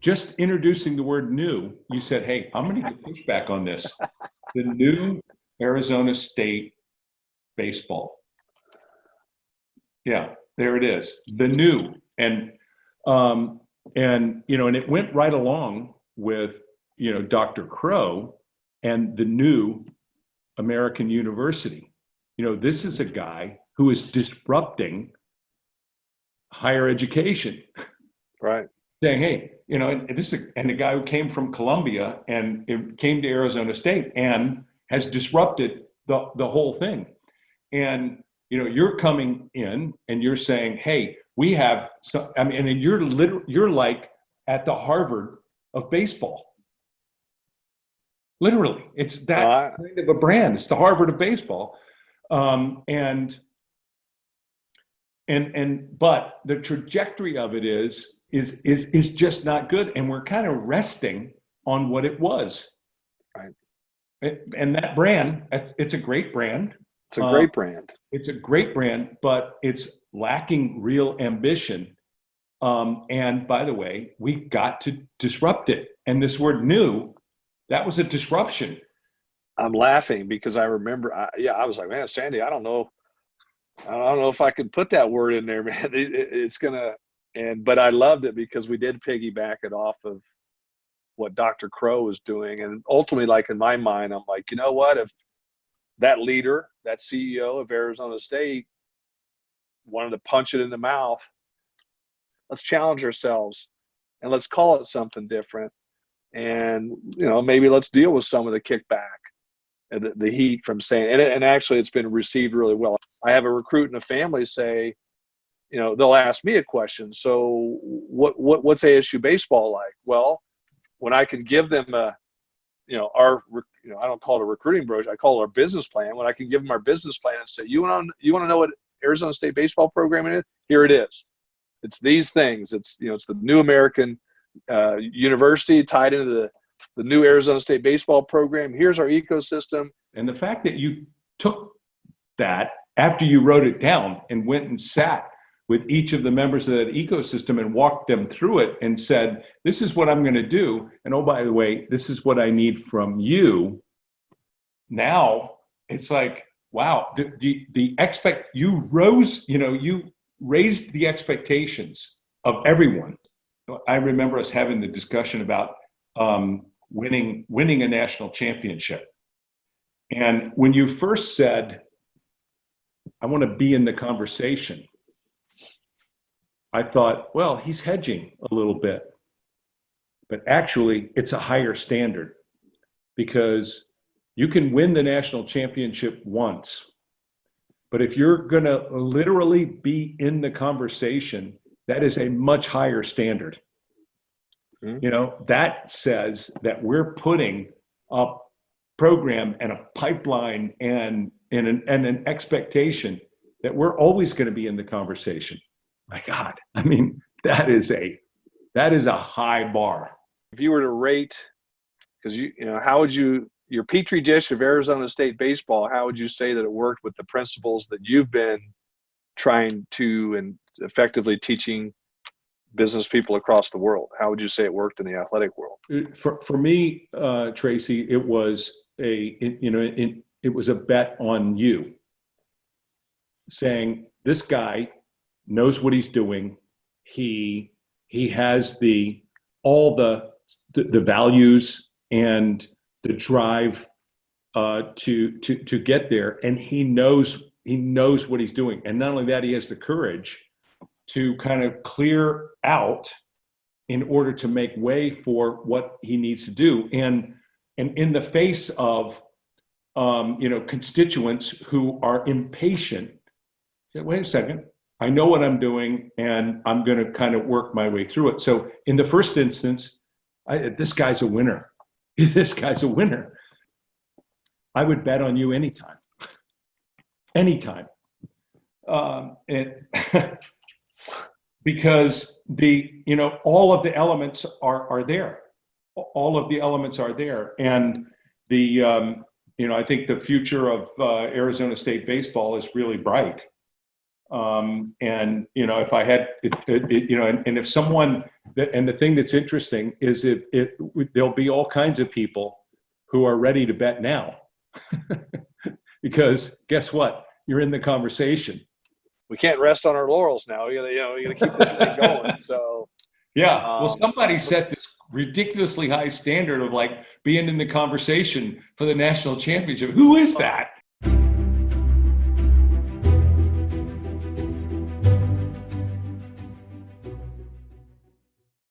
just introducing the word new, you said, hey, I'm going to get pushback on this. The new Arizona State baseball. Yeah, there it is. The new. And and it went right along with, Dr. Crow and the new American University. This is a guy who is disrupting higher education. Right. Saying, hey, and the guy who came from Columbia and it came to Arizona State and has disrupted the whole thing. And you're coming in and you're saying, hey, we have some, and you're like at the Harvard of baseball. Literally, it's that kind of a brand. It's the Harvard of baseball. But the trajectory of it is just not good, and we're kind of resting on what it was. Right. And that brand, it's a great brand. It's a great brand. It's a great brand, but it's lacking real ambition. And by the way, we've got to disrupt it. And this word new, that was a disruption. I'm laughing because I remember, I was like, man, Sandy, I don't know if I could put that word in there, man. It's gonna, but I loved it because we did piggyback it off of what Dr. Crow was doing. And ultimately, like in my mind, I'm like, you know what, if that leader, that CEO of Arizona State wanted to punch it in the mouth, let's challenge ourselves and let's call it something different. And, maybe let's deal with some of the kickback and the heat from saying, and actually it's been received really well. I have a recruit and a family say, they'll ask me a question. So what's ASU baseball like? Well, when I can give them I don't call it a recruiting brochure, I call it our business plan. When I can give them our business plan and say, you want to know what Arizona State baseball program is? Here it is. It's these things. It's, it's the new American University tied into the new Arizona State baseball program. Here's our ecosystem. And the fact that you took that after you wrote it down and went and sat with each of the members of that ecosystem and walked them through it and said, this is what I'm going to do. And oh, by the way, this is what I need from you. Now it's like, wow, you raised the expectations of everyone. I remember us having the discussion about winning a national championship. And when you first said, I want to be in the conversation, I thought, well, he's hedging a little bit. But actually, it's a higher standard because you can win the national championship once. But if you're going to literally be in the conversation, that is a much higher standard. Mm-hmm. That says that we're putting a program and a pipeline and an expectation that we're always going to be in the conversation. My God, that is a high bar. If you were to rate, because how would your petri dish of Arizona State baseball, how would you say that it worked with the principles that you've been trying to and effectively teaching business people across the world? How would you say it worked in the athletic world? For me, Tracy, it was it was a bet on you, saying this guy knows what he's doing. He has all the values and the drive to get there, and he knows what he's doing. And not only that, he has the courage to kind of clear out in order to make way for what he needs to do. And in the face of constituents who are impatient, say, wait a second, I know what I'm doing, and I'm going to kind of work my way through it. So in the first instance, this guy's a winner. This guy's a winner. I would bet on you anytime. Anytime. Because all of the elements are there. All of the elements are there. And I think the future of Arizona State baseball is really bright. And if I had, and if someone, and the thing that's interesting is there'll be all kinds of people who are ready to bet now, because guess what? You're in the conversation. We can't rest on our laurels now. We gotta keep this thing going. So yeah, well, somebody set this ridiculously high standard of like being in the conversation for the national championship. Who is that?